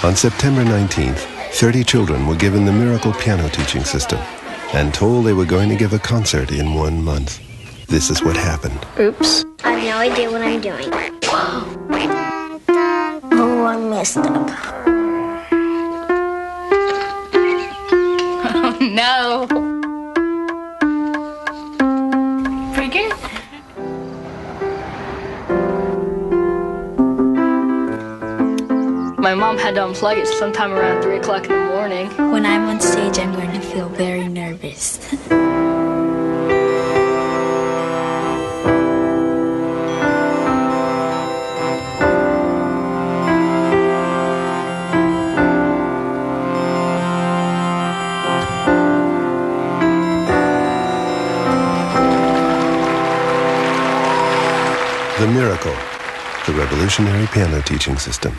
On September 19th, 30 children were given the Miracle Piano Teaching System and told they were going to give a concert in 1 month. This is what happened. Oops. I have no idea what I'm doing. Oh, I messed up. Oh, no. Pretty good. My mom had to unplug it sometime around 3 o'clock in the morning. When I'm on stage, I'm going to feel very nervous. The Miracle, the revolutionary piano teaching system.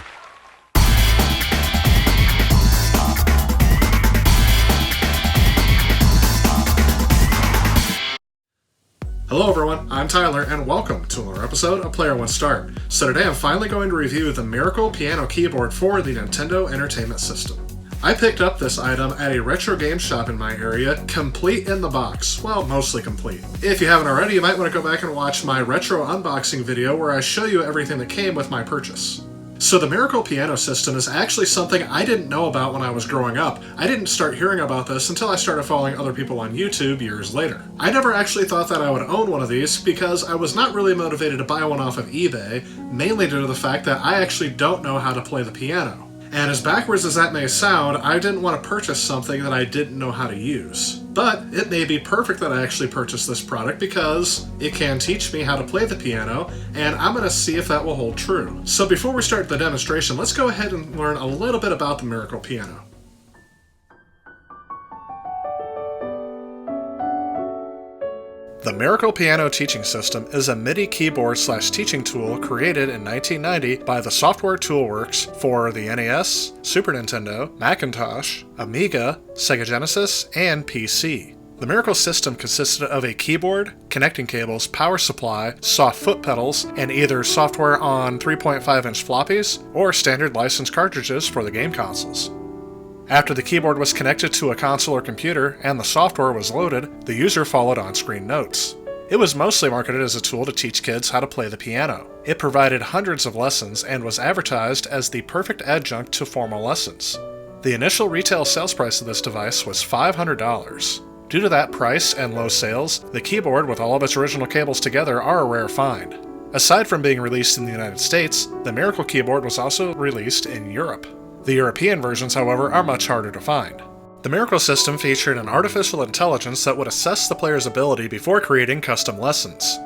Hello everyone, I'm Tyler, and welcome to another episode of Player One Start. So today I'm finally going to review the Miracle Piano Keyboard for the Nintendo Entertainment System. I picked up this item at a retro game shop in my area, complete in the box. Well, mostly complete. If you haven't already, you might want to go back and watch my retro unboxing video where I show you everything that came with my purchase. So the Miracle Piano System is actually something I didn't know about when I was growing up. I didn't start hearing about this until I started following other people on YouTube years later. I never actually thought that I would own one of these because I was not really motivated to buy one off of eBay, mainly due to the fact that I actually don't know how to play the piano. And as backwards as that may sound, I didn't want to purchase something that I didn't know how to use. But it may be perfect that I actually purchased this product because it can teach me how to play the piano, and I'm going to see if that will hold true. So before we start the demonstration, let's go ahead and learn a little bit about the Miracle Piano. The Miracle Piano Teaching System is a MIDI keyboard/teaching tool created in 1990 by the Software Toolworks for the NES, Super Nintendo, Macintosh, Amiga, Sega Genesis, and PC. The Miracle system consisted of a keyboard, connecting cables, power supply, soft foot pedals, and either software on 3.5-inch floppies or standard licensed cartridges for the game consoles. After the keyboard was connected to a console or computer and the software was loaded, the user followed on-screen notes. It was mostly marketed as a tool to teach kids how to play the piano. It provided hundreds of lessons and was advertised as the perfect adjunct to formal lessons. The initial retail sales price of this device was $500. Due to that price and low sales, the keyboard with all of its original cables together are a rare find. Aside from being released in the United States, the Miracle keyboard was also released in Europe. The European versions, however, are much harder to find. The Miracle system featured an artificial intelligence that would assess the player's ability before creating custom lessons.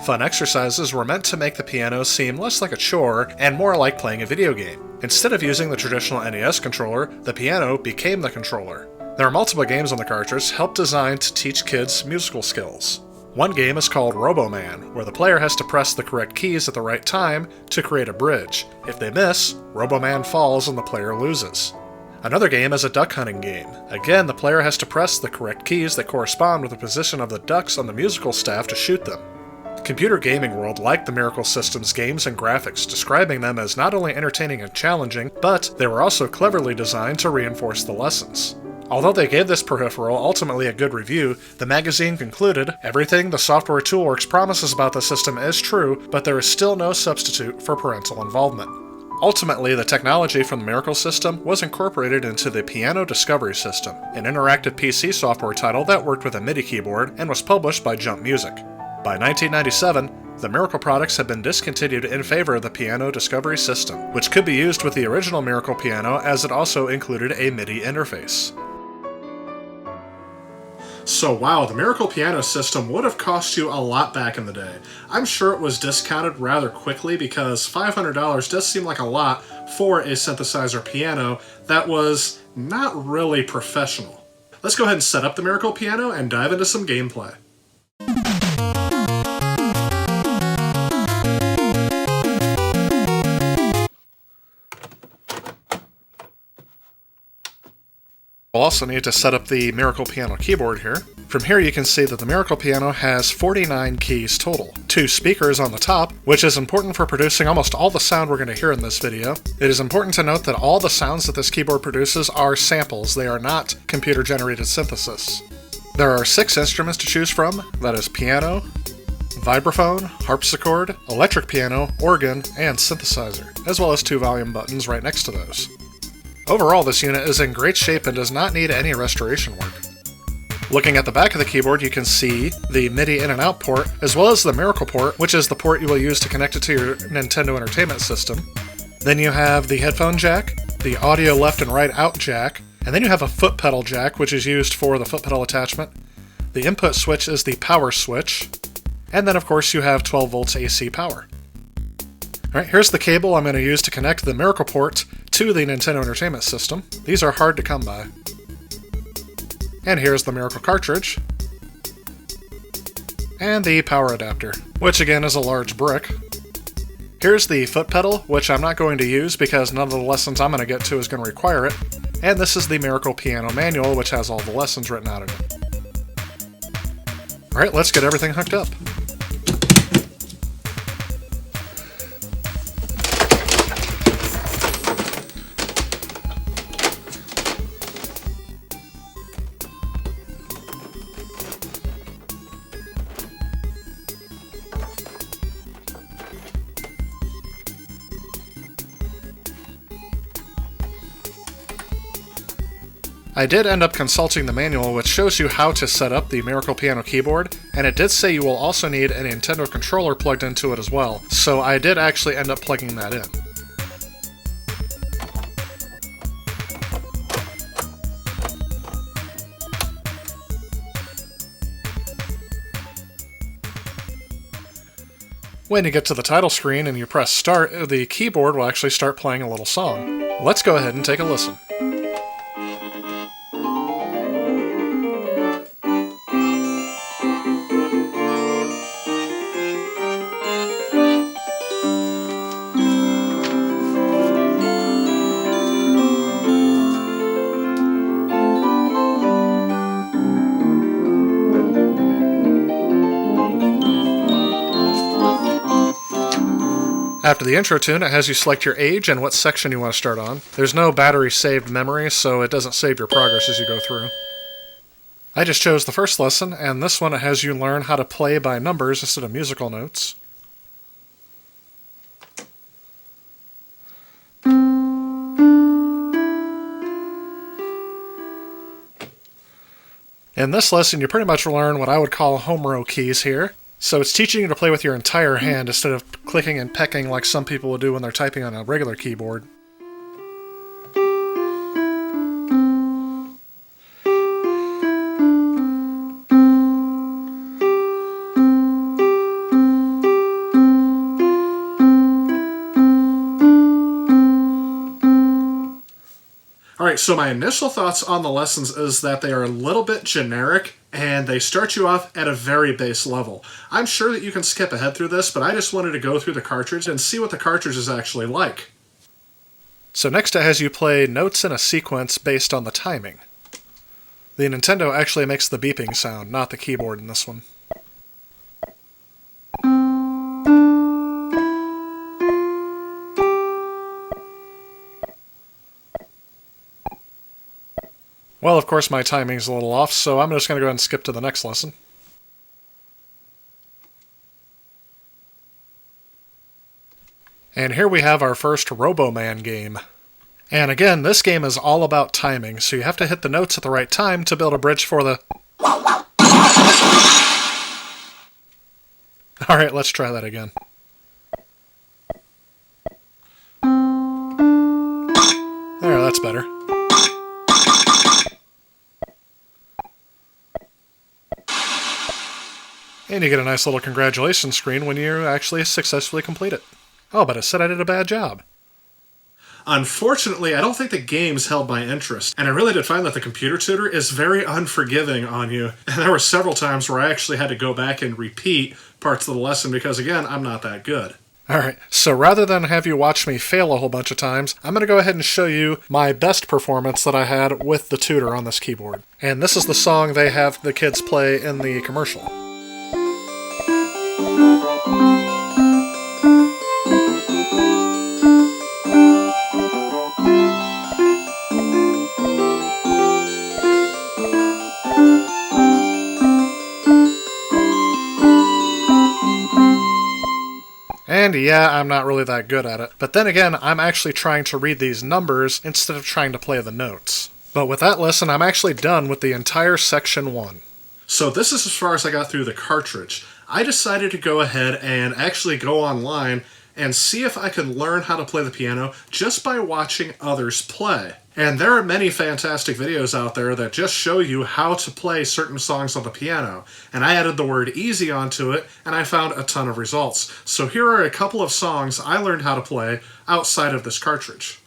Fun exercises were meant to make the piano seem less like a chore and more like playing a video game. Instead of using the traditional NES controller, the piano became the controller. There are multiple games on the cartridge helped designed to teach kids musical skills. One game is called Robo-Man, where the player has to press the correct keys at the right time to create a bridge. If they miss, Robo-Man falls and the player loses. Another game is a duck hunting game. Again, the player has to press the correct keys that correspond with the position of the ducks on the musical staff to shoot them. The Computer Gaming World liked the Miracle system's games and graphics, describing them as not only entertaining and challenging, but they were also cleverly designed to reinforce the lessons. Although they gave this peripheral ultimately a good review, the magazine concluded, "Everything the Software Toolworks promises about the system is true, but there is still no substitute for parental involvement." Ultimately, the technology from the Miracle system was incorporated into the Piano Discovery System, an interactive PC software title that worked with a MIDI keyboard and was published by Jump Music. By 1997, the Miracle products had been discontinued in favor of the Piano Discovery System, which could be used with the original Miracle piano as it also included a MIDI interface. So wow, the Miracle Piano system would have cost you a lot back in the day. I'm sure it was discounted rather quickly because $500 does seem like a lot for a synthesizer piano that was not really professional. Let's go ahead and set up the Miracle Piano and dive into some gameplay. We'll also need to set up the Miracle Piano keyboard here. From here you can see that the Miracle Piano has 49 keys total. 2 speakers on the top, which is important for producing almost all the sound we're going to hear in this video. It is important to note that all the sounds that this keyboard produces are samples. They are not computer-generated synthesis. There are 6 instruments to choose from. That is piano, vibraphone, harpsichord, electric piano, organ, and synthesizer, as well as 2 volume buttons right next to those. Overall, this unit is in great shape and does not need any restoration work. Looking at the back of the keyboard, you can see the MIDI in and out port, as well as the Miracle port, which is the port you will use to connect it to your Nintendo Entertainment System. Then you have the headphone jack, the audio left and right out jack, and then you have a foot pedal jack, which is used for the foot pedal attachment. The input switch is the power switch, and then of course you have 12 volts AC power. Alright, here's the cable I'm going to use to connect the Miracle port to the Nintendo Entertainment System. These are hard to come by. And here's the Miracle cartridge. And the power adapter, which again is a large brick. Here's the foot pedal, which I'm not going to use because none of the lessons I'm going to get to is going to require it. And this is the Miracle Piano Manual, which has all the lessons written out in it. Alright, let's get everything hooked up. I did end up consulting the manual, which shows you how to set up the Miracle Piano keyboard, and it did say you will also need a Nintendo controller plugged into it as well, so I did actually end up plugging that in. When you get to the title screen and you press start, the keyboard will actually start playing a little song. Let's go ahead and take a listen. After the intro tune, it has you select your age and what section you want to start on. There's no battery saved memory, so it doesn't save your progress as you go through. I just chose the first lesson, and this one it has you learn how to play by numbers instead of musical notes. In this lesson, you pretty much learn what I would call home row keys here. So it's teaching you to play with your entire hand instead of clicking and pecking like some people will do when they're typing on a regular keyboard. Alright, so my initial thoughts on the lessons is that they are a little bit generic, and they start you off at a very base level. I'm sure that you can skip ahead through this, but I just wanted to go through the cartridge and see what the cartridge is actually like. So next it has you play notes in a sequence based on the timing. The Nintendo actually makes the beeping sound, not the keyboard in this one. Well, of course, my timing's a little off, so I'm just going to go ahead and skip to the next lesson. And here we have our first Roboman game. And again, this game is all about timing, so you have to hit the notes at the right time to build a bridge for the... Alright, let's try that again. There, that's better. And you get a nice little congratulations screen when you actually successfully complete it. Oh, but it said I did a bad job. Unfortunately, I don't think the game's held my interest, and I really did find that the computer tutor is very unforgiving on you. And there were several times where I actually had to go back and repeat parts of the lesson because, again, I'm not that good. Alright, so rather than have you watch me fail a whole bunch of times, I'm going to go ahead and show you my best performance that I had with the tutor on this keyboard. And this is the song they have the kids play in the commercial. And yeah, I'm not really that good at it. But then again, I'm actually trying to read these numbers instead of trying to play the notes. But with that lesson, I'm actually done with the entire section 1. So this is as far as I got through the cartridge. I decided to go ahead and actually go online and see if I could learn how to play the piano just by watching others play. And there are many fantastic videos out there that just show you how to play certain songs on the piano. And I added the word easy onto it, and I found a ton of results. So here are a couple of songs I learned how to play outside of this cartridge.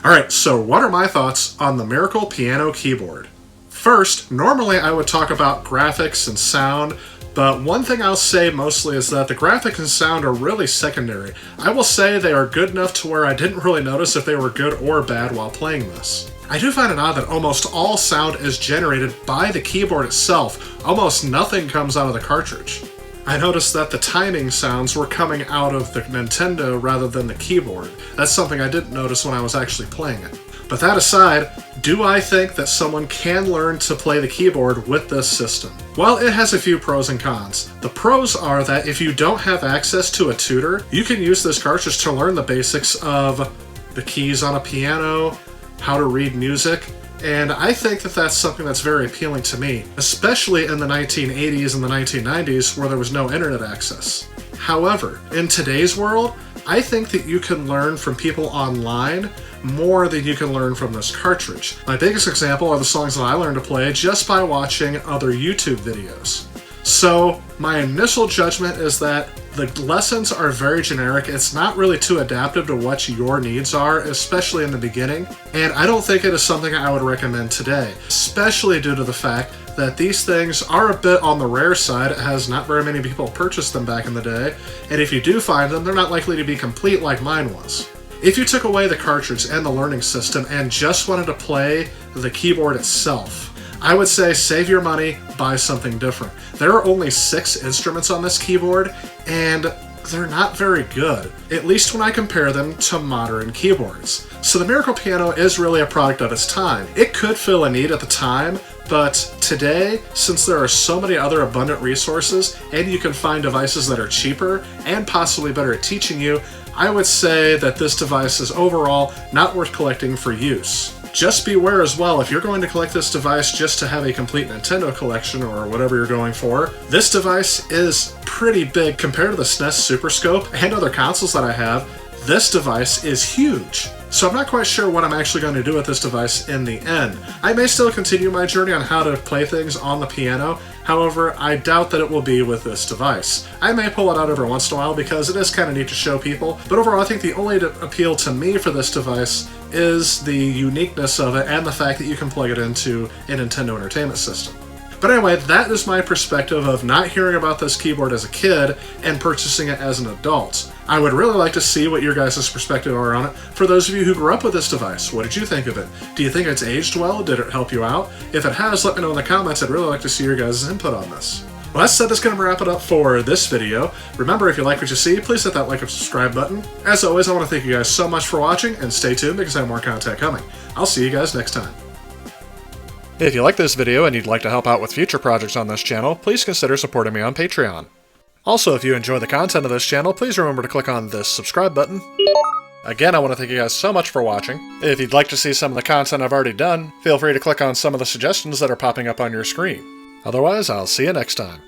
Alright, so what are my thoughts on the Miracle Piano Keyboard? First, normally I would talk about graphics and sound, but one thing I'll say mostly is that the graphics and sound are really secondary. I will say they are good enough to where I didn't really notice if they were good or bad while playing this. I do find it odd that almost all sound is generated by the keyboard itself. Almost nothing comes out of the cartridge. I noticed that the timing sounds were coming out of the Nintendo rather than the keyboard. That's something I didn't notice when I was actually playing it. But that aside, do I think that someone can learn to play the keyboard with this system? Well, it has a few pros and cons. The pros are that if you don't have access to a tutor, you can use this cartridge to learn the basics of the keys on a piano, how to read music, and I think that that's something that's very appealing to me, especially in the 1980s and the 1990s where there was no internet access. However, in today's world, I think that you can learn from people online more than you can learn from this cartridge. My biggest example are the songs that I learned to play just by watching other YouTube videos. So, my initial judgment is that the lessons are very generic. It's not really too adaptive to what your needs are, especially in the beginning, and I don't think it is something I would recommend today, especially due to the fact that these things are a bit on the rare side, as not very many people purchased them back in the day, and if you do find them, they're not likely to be complete like mine was. If you took away the cartridge and the learning system and just wanted to play the keyboard itself, I would say save your money, buy something different. There are only 6 instruments on this keyboard, and they're not very good, at least when I compare them to modern keyboards. So the Miracle Piano is really a product of its time. It could fill a need at the time, but today, since there are so many other abundant resources, and you can find devices that are cheaper and possibly better at teaching you, I would say that this device is overall not worth collecting for use. Just beware as well, if you're going to collect this device just to have a complete Nintendo collection or whatever you're going for, this device is pretty big compared to the SNES Super Scope and other consoles that I have. This device is huge, so I'm not quite sure what I'm actually going to do with this device in the end. I may still continue my journey on how to play things on the piano, however, I doubt that it will be with this device. I may pull it out every once in a while because it is kind of neat to show people, but overall I think the only appeal to me for this device is the uniqueness of it and the fact that you can plug it into a Nintendo Entertainment System. But anyway, that is my perspective of not hearing about this keyboard as a kid and purchasing it as an adult. I would really like to see what your guys' perspective are on it. For those of you who grew up with this device, what did you think of it? Do you think it's aged well? Did it help you out? If it has, let me know in the comments. I'd really like to see your guys' input on this. Well, that said, that's going to wrap it up for this video. Remember, if you like what you see, please hit that like and subscribe button. As always, I want to thank you guys so much for watching, and stay tuned because I have more content coming. I'll see you guys next time. If you like this video and you'd like to help out with future projects on this channel, please consider supporting me on Patreon. Also, if you enjoy the content of this channel, please remember to click on this subscribe button. Again, I want to thank you guys so much for watching. If you'd like to see some of the content I've already done, feel free to click on some of the suggestions that are popping up on your screen. Otherwise, I'll see you next time.